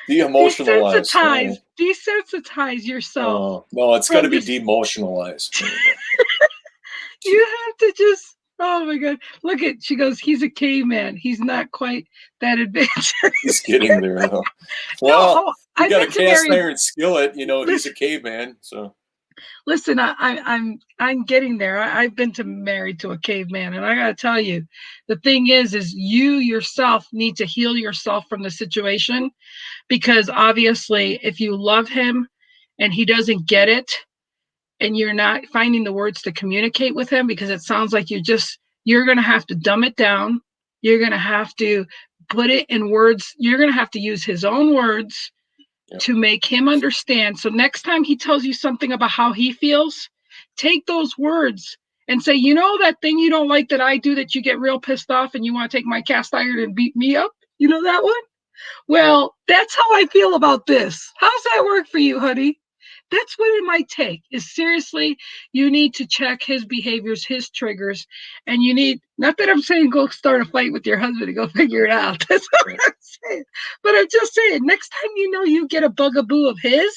de-emotionalize. Desensitize yourself. Oh, no, it's got to be demotionalized. You have to just, oh my God. Look at, she goes, he's a caveman. He's not quite that advanced. He's getting there, though. Well, you got a cast iron skillet, he's a caveman, so. Listen, I'm getting there. I've been married to a caveman, and I got to tell you, the thing is you yourself need to heal yourself from the situation, because obviously if you love him and he doesn't get it, and you're not finding the words to communicate with him, because it sounds like you're going to have to dumb it down. You're going to have to put it in words. You're going to have to use his own words to make him understand. So next time he tells you something about how he feels, take those words and say, that thing you don't like that I do, that you get real pissed off and you want to take my cast iron and beat me up? You know that one? Well, that's how I feel about this. How's that work for you, honey? That's what it might take. Is seriously, you need to check his behaviors, his triggers, and you need, not that I'm saying go start a fight with your husband and go figure it out. That's not what I'm saying. But I'm just saying, next time you know you get a bugaboo of his,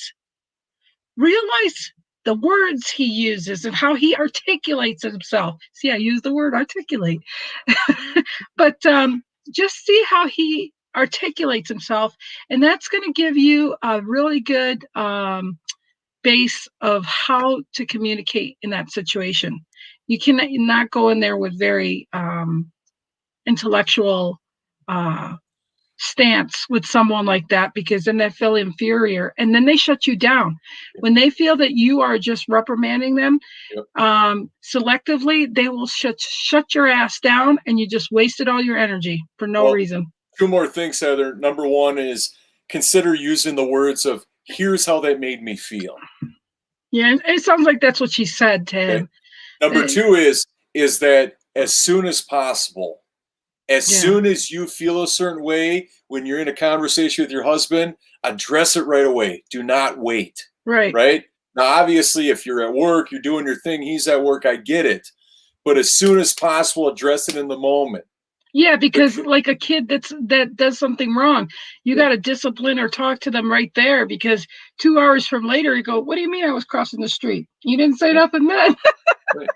realize the words he uses and how he articulates himself. See, I use the word articulate. But just see how he articulates himself, and that's going to give you a really good base of how to communicate in that situation. You cannot not go in there with very intellectual stance with someone like that, because then they feel inferior and then they shut you down. When they feel that you are just reprimanding them selectively, they will shut your ass down, and you just wasted all your energy for no reason. Two more things, Heather. Number one is consider using the words of, here's how that made me feel. Yeah, it sounds like that's what she said to him. Number two is that as soon as possible, as soon as you feel a certain way when you're in a conversation with your husband, address it right away. Do not wait. Right? Now, obviously, if you're at work, you're doing your thing, he's at work, I get it. But as soon as possible, address it in the moment. Yeah, because like a kid that does something wrong, you got to discipline or talk to them right there, because 2 hours from later, you go, what do you mean I was crossing the street? You didn't say nothing then. Right.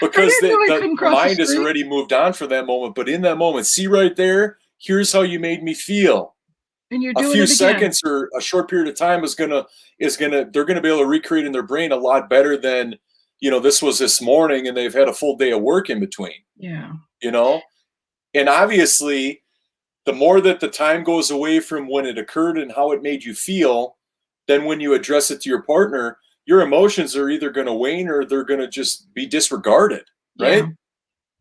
Because the mind has already moved on for that moment. But in that moment, see right there, here's how you made me feel. And you're doing a few seconds or a short period of time they're gonna be able to recreate in their brain a lot better than, this was this morning and they've had a full day of work in between. Yeah. And obviously, the more that the time goes away from when it occurred and how it made you feel, then when you address it to your partner, your emotions are either going to wane or they're going to just be disregarded, right? Yeah.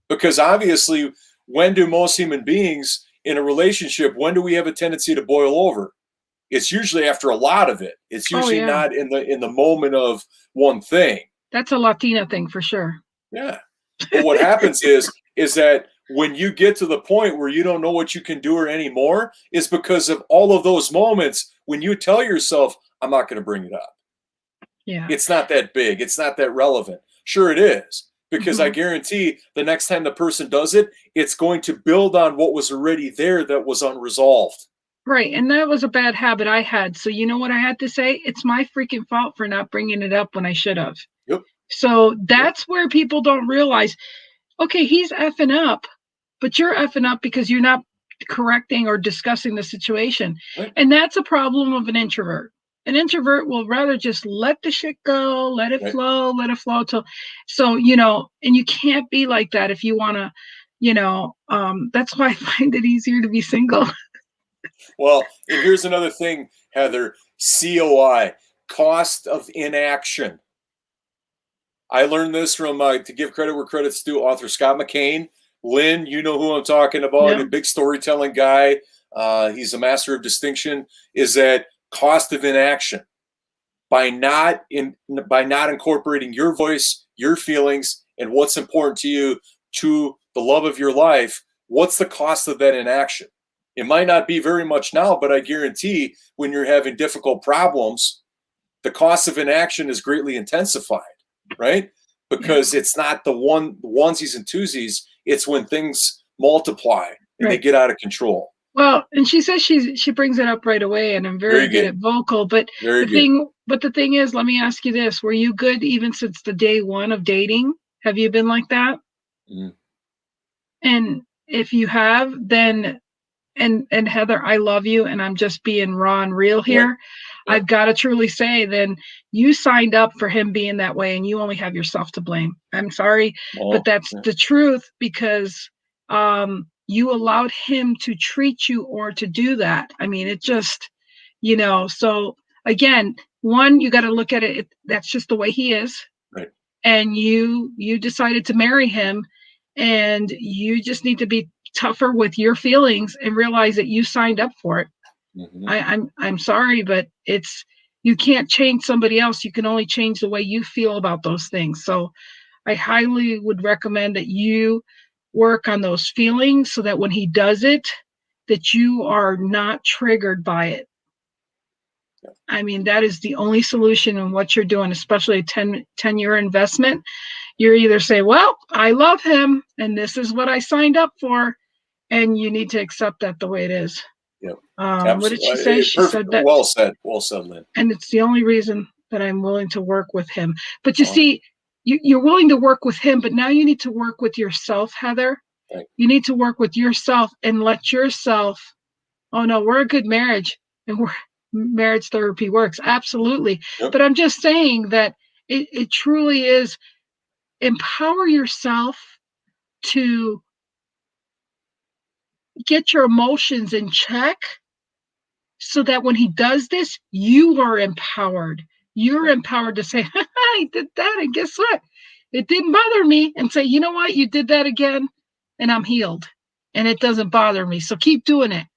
Because obviously, when do most human beings in a relationship, when do we have a tendency to boil over? It's usually after a lot of it. It's usually not in the moment of one thing. That's a Latina thing for sure. Yeah. But what happens is that when you get to the point where you don't know what you can do or anymore, is because of all of those moments when you tell yourself, I'm not going to bring it up. Yeah. It's not that big. It's not that relevant. Sure it is. Because I guarantee the next time the person does it, it's going to build on what was already there that was unresolved. Right. And that was a bad habit I had. So you know what I had to say? It's my freaking fault for not bringing it up when I should have. Yep. So that's where people don't realize, okay, he's effing up, but you're effing up because you're not correcting or discussing the situation. Right. And that's a problem of an introvert. An introvert will rather just let the shit go, let it flow, let it flow. So, and you can't be like that if you want to, that's why I find it easier to be single. Well, and here's another thing, Heather, COI, cost of inaction. I learned this from, to give credit where credit's due, author Scott McCain. Lynn, you know who I'm talking about, a big storytelling guy. He's a master of distinction, is that cost of inaction. By not incorporating your voice, your feelings, and what's important to you to the love of your life, what's the cost of that inaction? It might not be very much now, but I guarantee when you're having difficult problems, the cost of inaction is greatly intensified, right? Because it's not the onesies and twosies. It's when things multiply and they get out of control. Well, and she says she brings it up right away, and I'm very good at vocal. But the thing is, let me ask you this: were you good even since the day one of dating? Have you been like that? Mm. And if you have, then and Heather, I love you, and I'm just being raw and real here. Yeah. I've got to truly say, then you signed up for him being that way, and you only have yourself to blame. I'm sorry, but that's the truth, because you allowed him to treat you or to do that. I mean, it just, so again, one, you got to look at it. That's just the way he is. Right. And you decided to marry him, and you just need to be tougher with your feelings and realize that you signed up for it. Mm-hmm. I'm sorry, but you can't change somebody else. You can only change the way you feel about those things. So I highly would recommend that you work on those feelings so that when he does it, that you are not triggered by it. I mean, that is the only solution in what you're doing, especially a 10-year investment. You're either say, well, I love him and this is what I signed up for. And you need to accept that the way it is. Yep. What did she Absolutely. say? She Perfect. said that. Well said. Well said, Lynn. And it's the only reason that I'm willing to work with him. But you see, you're willing to work with him, but now you need to work with yourself, Heather. Right. You need to work with yourself and let yourself, oh no, we're a good marriage and marriage therapy works. Absolutely. Yep. But I'm just saying that it truly is empower yourself to get your emotions in check so that when he does this, you are empowered. You're empowered to say, I did that. And guess what? It didn't bother me. And say, you know what? You did that again and I'm healed and it doesn't bother me. So keep doing it.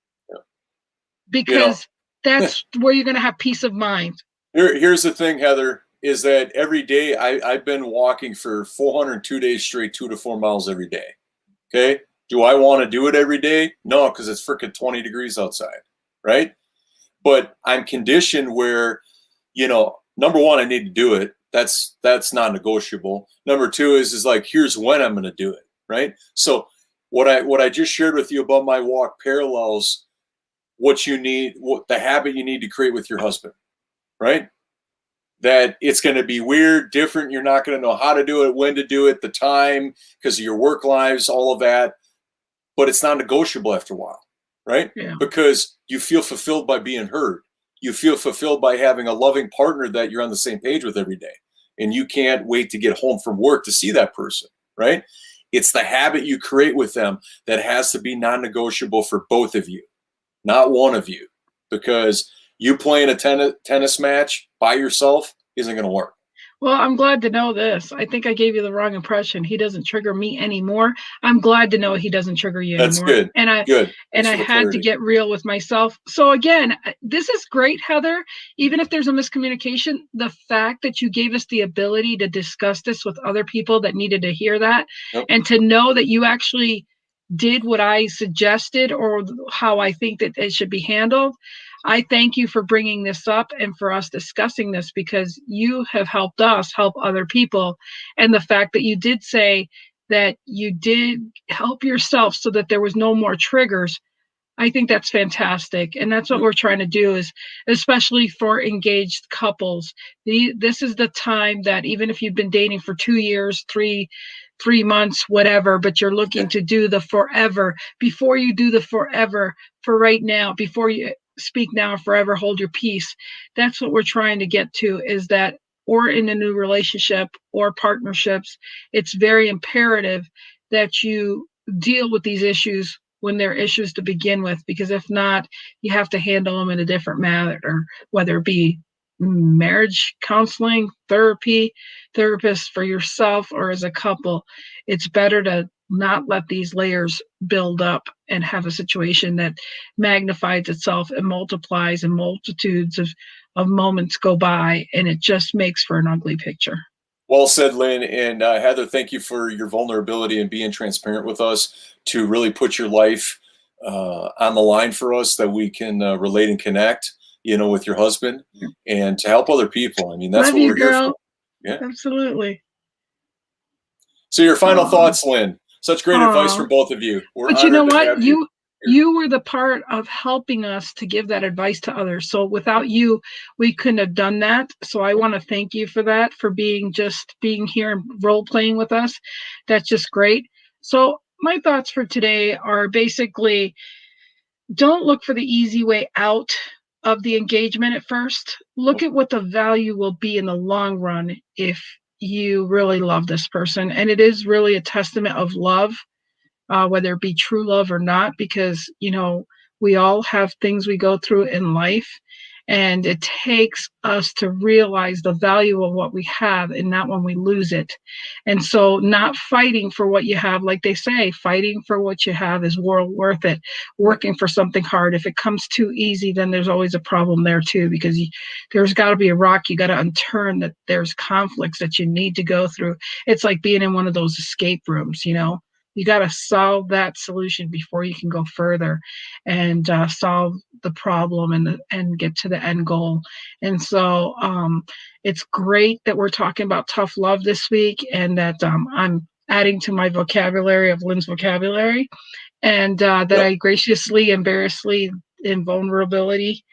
Because that's where you're going to have peace of mind. Here's the thing, Heather, is that every day I've been walking for 402 days straight, 2 to 4 miles every day. Okay. Do I want to do it every day? No, because it's freaking 20 degrees outside. Right. But I'm conditioned where, number one, I need to do it. That's not negotiable. Number two is like, here's when I'm going to do it. Right. So what I just shared with you about my walk parallels what you need, what the habit you need to create with your husband, right? That it's going to be weird, different. You're not going to know how to do it, when to do it, the time, because of your work lives, all of that. But it's not negotiable after a while, right? Yeah. Because you feel fulfilled by being heard. You feel fulfilled by having a loving partner that you're on the same page with every day. And you can't wait to get home from work to see that person, right? It's the habit you create with them that has to be non-negotiable for both of you. Not one of you, because you playing a tennis match by yourself isn't going to work. Well, I'm glad to know this. I think I gave you the wrong impression. He doesn't trigger me anymore. I'm glad to know he doesn't trigger you That's anymore. Good. And I good. And I had to get real with myself. So again, this is great, Heather. Even if there's a miscommunication, the fact that you gave us the ability to discuss this with other people that needed to hear that, and to know that you actually did what I suggested or how I think that it should be handled. I thank you for bringing this up and for us discussing this, because you have helped us help other people. And the fact that you did say that you did help yourself so that there was no more triggers, I think that's fantastic. And that's what we're trying to do, is especially for engaged couples. This is the time that even if you've been dating for 2 years, 3 months, whatever, but you're looking to do the forever. Before you do the forever, for right now, before you speak now, forever hold your peace. That's what we're trying to get to, is that, or in a new relationship or partnerships, it's very imperative that you deal with these issues when they're issues to begin with, because if not, you have to handle them in a different manner, whether it be marriage counseling, therapy, therapists for yourself or as a couple. It's better to not let these layers build up and have a situation that magnifies itself and multiplies, and multitudes of moments go by, and it just makes for an ugly picture. Well said, Lynn. And Heather, thank you for your vulnerability and being transparent with us to really put your life on the line for us, that we can relate and connect, with your husband, and to help other people. I mean, that's Love what you, we're girl. here for. Yeah, absolutely. So your final thoughts, Lynn. Such great advice from both of you. But you know what? You were the part of helping us to give that advice to others. So without you, we couldn't have done that. So I want to thank you for that, for being here and role playing with us. That's just great. So my thoughts for today are basically, don't look for the easy way out of the engagement at first. Look at what the value will be in the long run if you really love this person. And it is really a testament of love, whether it be true love or not, because, we all have things we go through in life, and it takes us to realize the value of what we have and not when we lose it. And so not fighting for what you have, like they say, fighting for what you have is worth it. Working for something hard. If it comes too easy, then there's always a problem there too, because there's got to be a rock you got to unturn, that there's conflicts that you need to go through. It's like being in one of those escape rooms, You got to solve that solution before you can go further and solve the problem and get to the end goal. And so it's great that we're talking about tough love this week, and that I'm adding to my vocabulary of Lynn's vocabulary, and that Yep. I graciously, embarrassedly, in vulnerability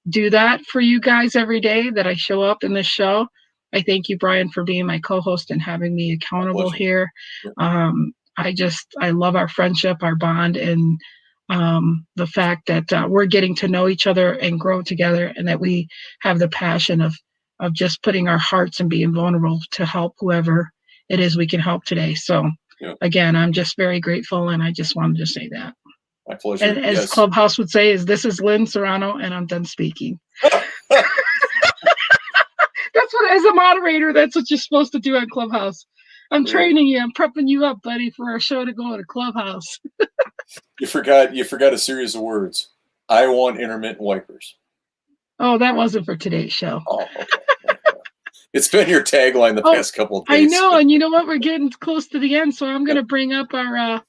do that for you guys every day, that I show up in this show. I thank you, Brian, for being my co-host and having me accountable here. Yep. I love our friendship, our bond, and the fact that we're getting to know each other and grow together, and that we have the passion of just putting our hearts and being vulnerable to help whoever it is we can help today. So again, I'm just very grateful, and I just wanted to say that. My pleasure. And as Clubhouse would say, this is Lynn Serrano, and I'm done speaking. That's what, as a moderator, that's what you're supposed to do on Clubhouse. I'm training you. I'm prepping you up, buddy, for our show to go to Clubhouse. You forgot a series of words. I want intermittent wipers. Oh, that wasn't for today's show. Oh, okay. It's been your tagline the past couple of days. I know, and you know what? We're getting close to the end, so I'm going to bring up our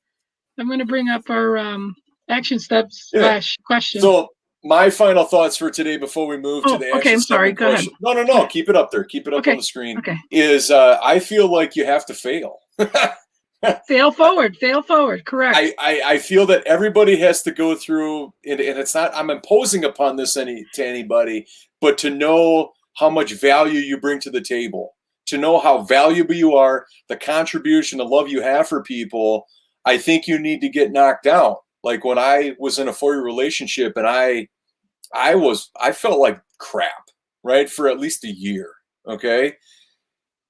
action steps / question. So my final thoughts for today before we move to the action step sorry. Go question. ahead. No. Keep it up there. Keep it up on the screen. Okay. Is I feel like you have to fail. Fail forward. Correct. I feel that everybody has to go through, and it's not, I'm imposing upon this to anybody, but to know how much value you bring to the table, to know how valuable you are, the contribution, the love you have for people. I think you need to get knocked down. Like when I was in a 4-year relationship, and I felt like crap, right, for at least a year. Okay.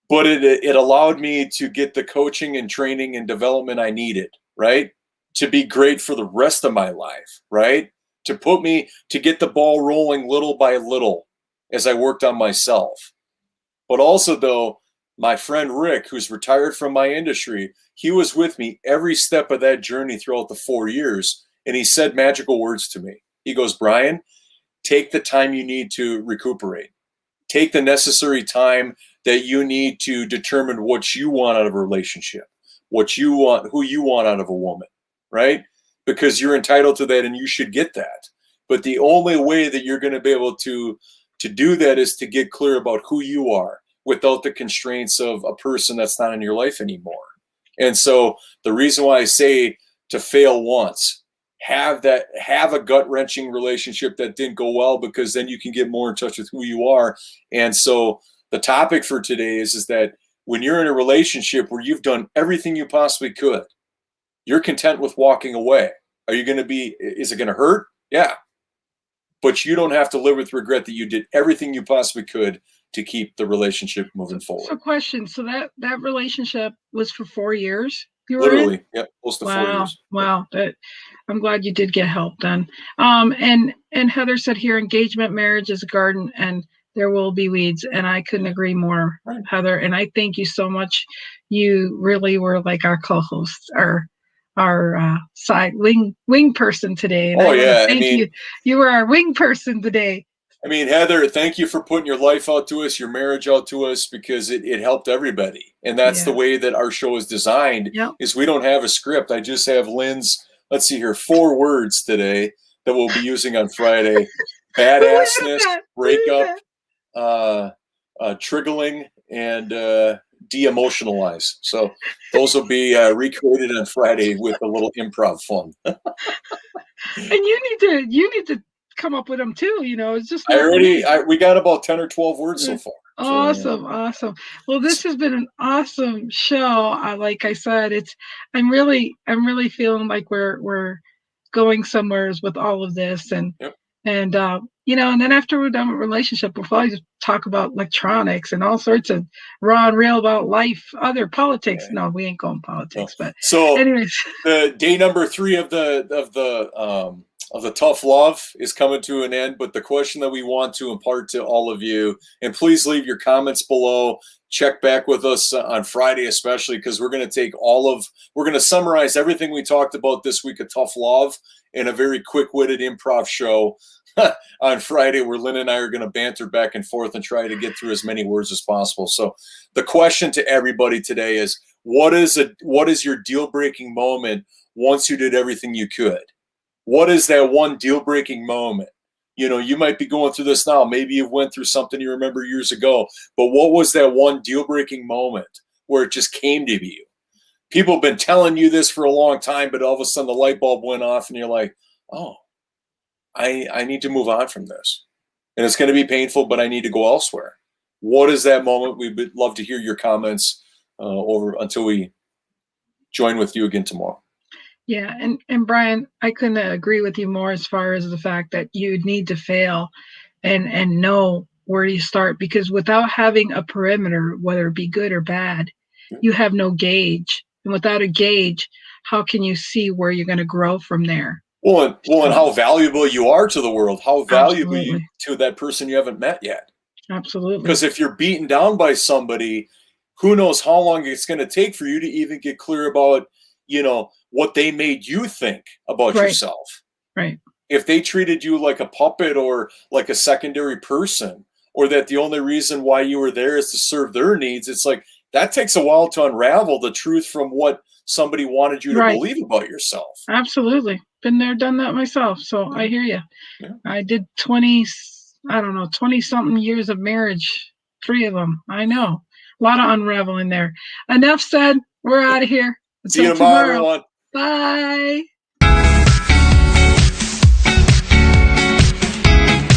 But it allowed me to get the coaching and training and development I needed, right, to be great for the rest of my life, right, to get the ball rolling little by little as I worked on myself. But also, though, my friend Rick, who's retired from my industry, he was with me every step of that journey throughout the 4 years. And he said magical words to me. He goes, Brian, take the time you need to recuperate. Take the necessary time that you need to determine what you want out of a relationship, what you want, who you want out of a woman, right? Because you're entitled to that and you should get that. But the only way that you're going to be able to do that is to get clear about who you are without the constraints of a person that's not in your life anymore. And so the reason why I say to fail once, have a gut-wrenching relationship that didn't go well, because then you can get more in touch with who you are. And so the topic for today is that when you're in a relationship where you've done everything you possibly could, you're content with walking away. Is it going to hurt? Yeah. But you don't have to live with regret that you did everything you possibly could to keep the relationship moving forward. So question. So that relationship was for 4 years? Literally, yeah, close to 4 years. Wow. I'm glad you did get help then. And Heather said here, engagement marriage is a garden and there will be weeds. And I couldn't agree more, right, Heather. And I thank you so much. You really were like our co-host, our side wing person today. And thank you. You were our wing person today. I mean, Heather, thank you for putting your life out to us, your marriage out to us, because it helped everybody. And that's the way that our show is designed, is we don't have a script. I just have Lynn's, 4 words today that we'll be using on Friday. Badassness, breakup, triggling, and de-emotionalize. So those will be recreated on Friday with a little improv fun. And you need to come up with them too. It's just we got about 10 or 12 words so far. Awesome. Well, this has been an awesome show. Like I said, I'm really feeling like we're going somewhere with all of this, and and then after we're done with relationship, we'll probably just talk about electronics and all sorts of raw and real about life, other politics. Okay. No, we ain't going politics, but so anyways, the day number 3 of the tough love is coming to an end, but the question that we want to impart to all of you, and please leave your comments below, check back with us on Friday, especially because we're going to summarize everything we talked about this week of tough love in a very quick-witted improv show on Friday, where Lynn and I are going to banter back and forth and try to get through as many words as possible. So the question to everybody today is, What is your deal breaking moment once you did everything you could? What is that one deal breaking moment? You know, you might be going through this now. Maybe you went through something you remember years ago, but what was that one deal breaking moment where it just came to you? People have been telling you this for a long time, but all of a sudden the light bulb went off and you're like, oh, I need to move on from this. And it's going to be painful, but I need to go elsewhere. What is that moment? We would love to hear your comments over until we join with you again tomorrow. Yeah, and Brian, I couldn't agree with you more as far as the fact that you need to fail and know where you start, because without having a perimeter, whether it be good or bad, you have no gauge. And without a gauge, how can you see where you're going to grow from there? Well, and how valuable you are to the world, how valuable you Absolutely. to that person you haven't met yet. Absolutely. Because if you're beaten down by somebody, who knows how long it's going to take for you to even get clear about, you know, what they made you think about yourself. Right. If they treated you like a puppet or like a secondary person, or that the only reason why you were there is to serve their needs, it's like that takes a while to unravel the truth from what somebody wanted you to believe about yourself. Absolutely. Been there, done that myself. So I hear you. Yeah. I did 20 something years of marriage, 3 of them. I know. A lot of unraveling there. Enough said. We're out of here. See you tomorrow, everyone. Bye.